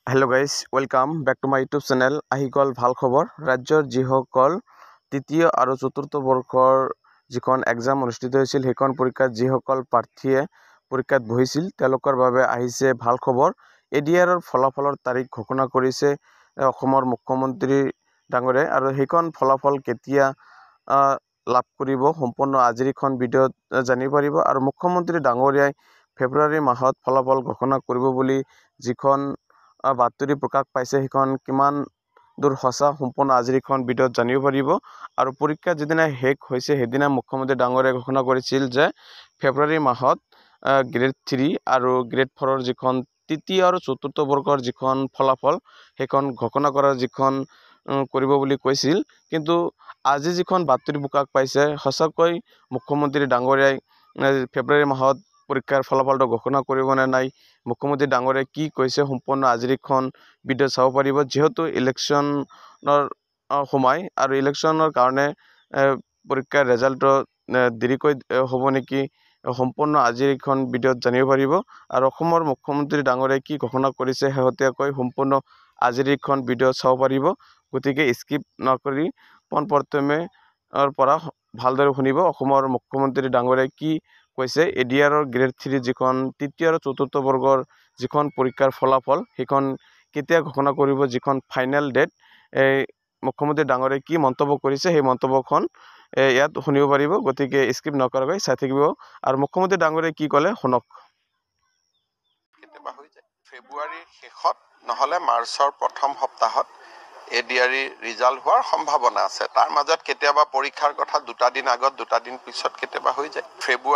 Hello' guys, welcome back to my YouTube channel. আহি গ'ল ভাল খবৰ। ৰাজ্যৰ যিসকল তৃতীয় আৰু চতুৰ্থ বৰ্ষৰ যিখন এক্সাম অনুষ্ঠিত হৈছিল, সেইখন পৰীক্ষাত যিসকল প্ৰাৰ্থীয়ে পৰীক্ষাত বহিছিল তেওঁলোকৰ বাবে আহিছে ভাল খবৰ। এডিআৰৰ ফলাফলৰ তাৰিখ ঘোষণা কৰিছে অসমৰ মুখ্যমন্ত্ৰী ডাঙৰে, আৰু সেইখন ফলাফল কেতিয়া লাভ কৰিব সম্পূৰ্ণ আজিৰখন ভিডিঅ'ত জানিব পাৰিব। আৰু মুখ্যমন্ত্ৰী ডাঙৰীয়াই ফেব্ৰুৱাৰী মাহত ফলাফল ঘোষণা কৰিব বুলি যিখন বাতৰি প্ৰকাশ পাইছে, সেইখন কিমান দূৰ সঁচা সম্পূৰ্ণ আজিৰখন ভিডিঅ'ত জানিব পাৰিব। আৰু পৰীক্ষা যিদিনা শেষ হৈছে সেইদিনা মুখ্যমন্ত্ৰী ডাঙৰীয়াই ঘোষণা কৰিছিল যে ফেব্ৰুৱাৰী মাহত গ্ৰেড 3 আৰু গ্ৰেড 4 যিখন তৃতীয় আৰু চতুৰ্থ বৰ্গৰ যিখন ফলাফল সেইখন ঘোষণা কৰাৰ যিখন কৰিব বুলি কৈছিল। কিন্তু আজি যিখন বাতৰি প্ৰকাশ পাইছে, সঁচাকৈ মুখ্যমন্ত্ৰী ডাঙৰীয়াই ফেব্ৰুৱাৰী মাহত পৰীক্ষাৰ ফলাফলটো ঘোষণা কৰিব নে নাই, মুখ্যমন্ত্ৰী ডাঙৰীয়াই কি কৈছে সম্পূৰ্ণ আজিৰখন ভিডিঅ' চাব পাৰিব। যিহেতু ইলেকশ্যনৰ সময় আৰু ইলেকশ্যনৰ কাৰণে পৰীক্ষাৰ ৰেজাল্টটো দেৰিকৈ হ'ব নেকি, সম্পূৰ্ণ আজিৰ এইখন ভিডিঅ'ত জানিব পাৰিব। আৰু অসমৰ মুখ্যমন্ত্ৰী ডাঙৰীয়াই কি ঘোষণা কৰিছে শেহতীয়াকৈ সম্পূৰ্ণ আজিৰ এইখন ভিডিঅ' চাব পাৰিব। গতিকে স্কিপ নকৰি পোনপ্ৰথমে পৰা ভালদৰে শুনিব অসমৰ মুখ্যমন্ত্ৰী ডাঙৰীয়াই কি কৈছে। এডিআৰৰ গ্ৰেড 3 যিখন তৃতীয় আৰু চতুৰ্থ বৰ্গৰ যিখন পৰীক্ষাৰ ফলাফল সেইখন কেতিয়া ঘোষণা কৰিব, যিখন ফাইনেল ডেট, মুখ্যমন্ত্ৰী ডাঙৰীয়াই কি মন্তব্য কৰিছে সেই মন্তব্যখন ইয়াত শুনিব পাৰিব। গতিকে স্কিপ নকৰাকৈ চাই থাকিব। আৰু মুখ্যমন্ত্ৰী ডাঙৰীয়াই কি ক'লে শুনক। কেতিয়াবা হৈ যায় ফেব্ৰুৱাৰীৰ শেষত নহ'লে মাৰ্চৰ প্ৰথম সপ্তাহত এডিআৰ ৰিজাল্ট হোৱাৰ সম্ভাৱনা আছে। তাৰ মাজত কেতিয়াবা পৰীক্ষাৰ কথা 2 দিন আগত 2 দিন পিছত কেতিয়াবা হৈ যায়। ফেব্ৰুৱাৰী